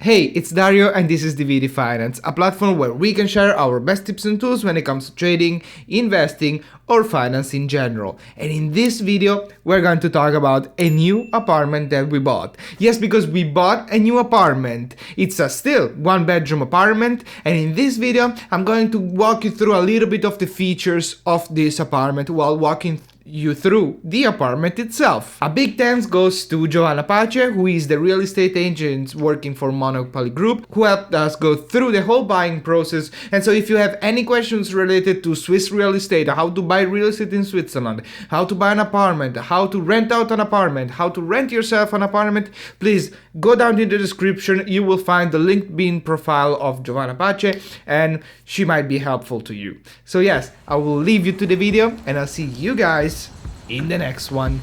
Hey, it's Dario and this is Divity Finance, a platform where we can share our best tips and tools when it comes to trading, investing or finance in general. And in this video, we're going to talk about a new apartment that we bought. Yes, because we bought a new apartment. It's a still one-bedroom apartment, and in this video, I'm going to walk you through a little bit of the features of this apartment while walking you through the apartment itself. A big thanks goes to Giovanna Pace, who is the real estate agent working for Monopoly Group, who helped us go through the whole buying process. And so if you have any questions related to Swiss real estate, how to buy real estate in Switzerland, how to buy an apartment, how to rent out an apartment, how to rent yourself an apartment, please go down in the description. You will find the LinkedIn profile of Giovanna Pace and she might be helpful to you. So yes, I will leave you to the video and I'll see you guys in the next one.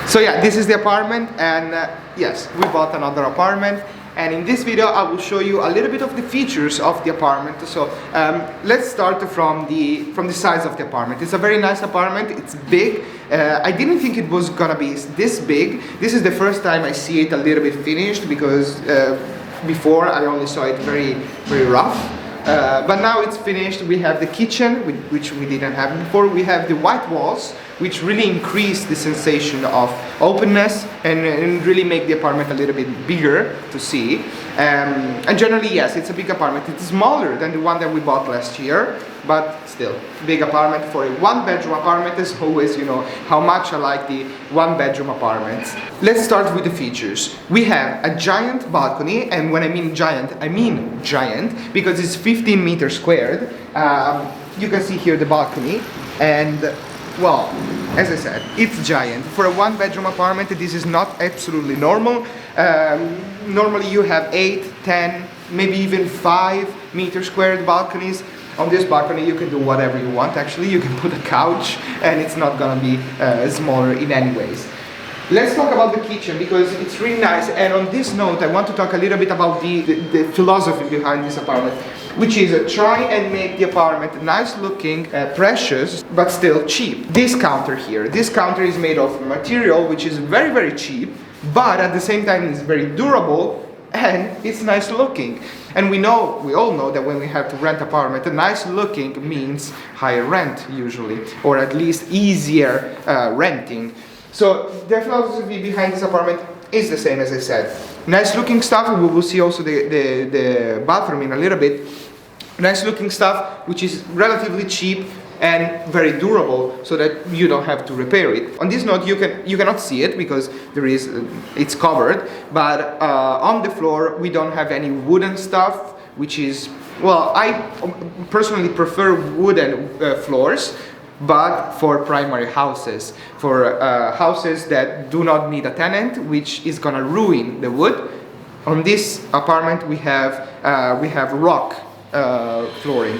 So yeah, this is the apartment, and yes, we bought another apartment, and in this video I will show you a little bit of the features of the apartment. So let's start from the size of the apartment. It's a very nice apartment. It's big. I didn't think it was gonna be this big. This is the first time I see it a little bit finished, because before I only saw it very rough, but now it's finished. We have the kitchen, which we didn't have before. We have the white walls, which really increase the sensation of openness and really make the apartment a little bit bigger to see. And generally, yes, it's a big apartment. It's smaller than the one that we bought last year, but still, big apartment for a one-bedroom apartment. As always, you know how much I like the one-bedroom apartments. Let's start with the features. We have a giant balcony, and when I mean giant, because it's 15 meters squared. You can see here the balcony, and well, as I said, it's giant. For a one-bedroom apartment, this is not absolutely normal. Normally you have 8, 10, maybe even 5 meter squared balconies. On this balcony you can do whatever you want. Actually, you can put a couch and it's not gonna be smaller in any ways. Let's talk about the kitchen, because it's really nice, and on this note I want to talk a little bit about the philosophy behind this apartment, which is try and make the apartment nice looking, precious, but still cheap. This counter is made of material which is very cheap, but at the same time it's very durable and it's nice looking. And we all know that when we have to rent an apartment, nice looking means higher rent usually, or at least easier renting. So the philosophy behind this apartment is the same, as I said. Nice looking stuff. We will see also the bathroom in a little bit. Nice looking stuff which is relatively cheap and very durable, so that you don't have to repair it. On this note, you cannot see it because it's covered, but on the floor we don't have any wooden stuff, which is, well, I personally prefer wooden floors, but for primary houses, for houses that do not need a tenant, which is gonna ruin the wood. On this apartment we have rock flooring,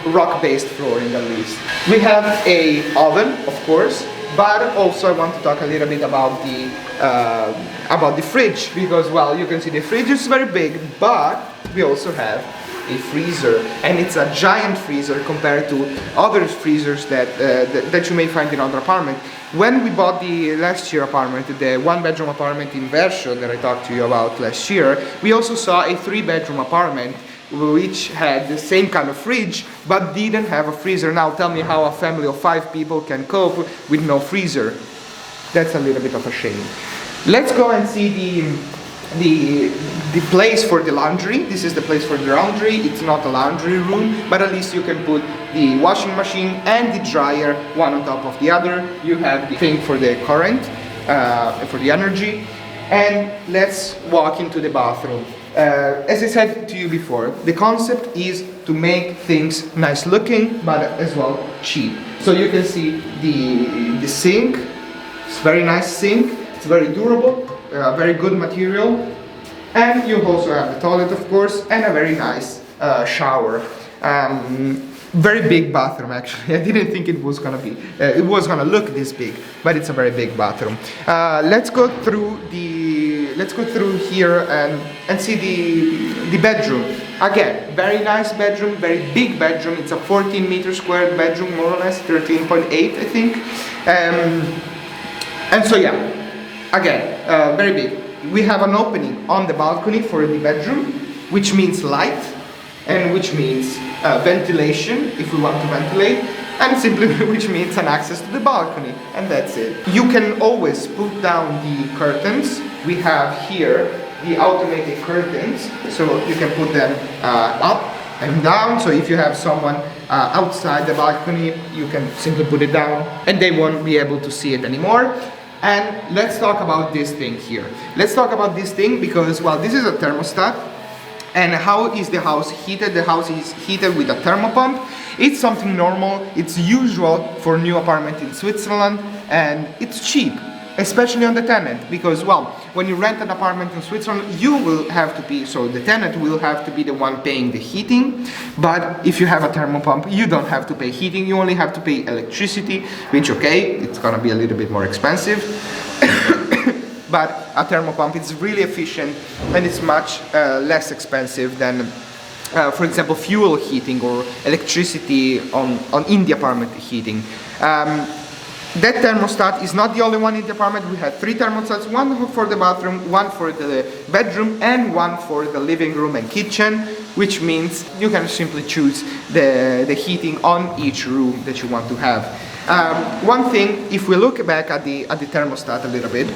rock-based flooring at least. We have a oven, of course, but also I want to talk a little bit about the fridge, because, well, you can see the fridge is very big, but we also have a freezer, and it's a giant freezer compared to other freezers that you may find in other apartments. When we bought the last year apartment, the one-bedroom apartment in Verso that I talked to you about last year, we also saw a 3-bedroom apartment which had the same kind of fridge but didn't have a freezer. Now tell me how a family of 5 people can cope with no freezer. That's a little bit of a shame. Let's go and see the place for the laundry. This is the place for the laundry. It's not a laundry room, but at least you can put the washing machine and the dryer one on top of the other. You have the thing for the current, for the energy. And let's walk into the bathroom. As I said to you before, the concept is to make things nice looking, but as well cheap. So you can see the sink. It's a very nice sink. It's very durable, very good material. And you also have the toilet, of course, and a very nice shower. Very big bathroom, actually. I didn't think it was gonna look this big, but it's a very big bathroom. Let's go through here and see the bedroom. Again, very nice bedroom, very big bedroom. It's a 14 meter squared bedroom, more or less, 13.8 I think. And so yeah, again, very big. We have an opening on the balcony for the bedroom, which means light, and which means ventilation, if we want to ventilate, and simply which means an access to the balcony, and that's it. You can always put down the curtains. We have here the automated curtains, so you can put them up and down. So if you have someone outside the balcony, you can simply put it down and they won't be able to see it anymore. And let's talk about this thing here. Let's talk about this thing because, well, this is a thermostat. And how is the house heated? The house is heated with a thermopump. It's something normal, it's usual for new apartment in Switzerland, and it's cheap, especially on the tenant, because, well, when you rent an apartment in Switzerland, you will have to pay, so the tenant will have to be the one paying the heating, but if you have a thermopump, you don't have to pay heating, you only have to pay electricity, which, okay, it's gonna be a little bit more expensive. But a thermopump is really efficient and it's much less expensive than, for example, fuel heating or electricity in the apartment heating. That thermostat is not the only one in the apartment. We have 3 thermostats, one for the bathroom, one for the bedroom, and one for the living room and kitchen, which means you can simply choose the heating on each room that you want to have. One thing, if we look back at the thermostat a little bit,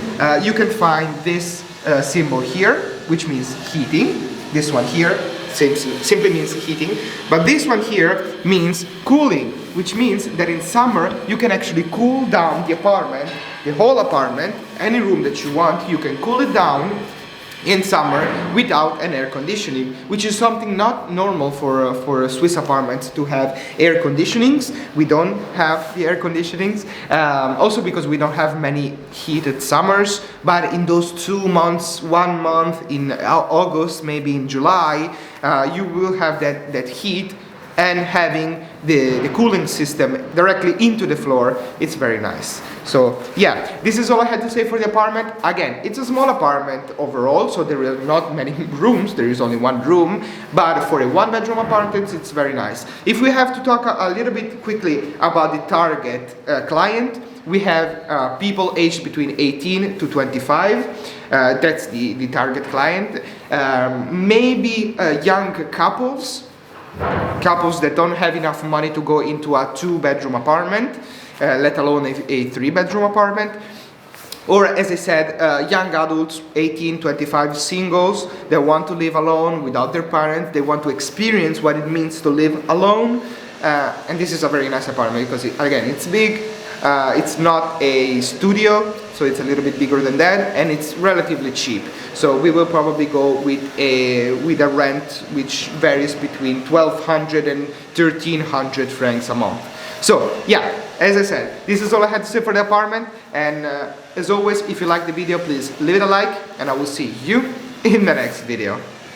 you can find this symbol here, which means heating. This one here simply means heating, but this one here means cooling, which means that in summer you can actually cool down the apartment, the whole apartment, any room that you want, you can cool it down in summer without an air conditioning, which is something not normal for Swiss apartments to have air conditionings. We don't have the air conditionings, also because we don't have many heated summers, but in those 2 months, 1 month in August, maybe in July, you will have that heat, and having the cooling system directly into the floor, it's very nice. So yeah, this is all I had to say for the apartment. Again, it's a small apartment overall, so there are not many rooms, there is only 1 room, but for a 1-bedroom apartment, it's very nice. If we have to talk a little bit quickly about the target client, we have people aged between 18 to 25, that's the target client, maybe young couples that don't have enough money to go into a 2-bedroom apartment, let alone a 3-bedroom apartment, or as I said, young adults, 18, 25, singles that want to live alone without their parents, they want to experience what it means to live alone, and this is a very nice apartment because again, it's big, it's not a studio, so it's a little bit bigger than that, and it's relatively cheap. So we will probably go with a rent which varies between 1,200 and 1,300 francs a month. So yeah, as I said, this is all I had to say for the apartment, and as always, if you like the video, please leave it a like, and I will see you in the next video.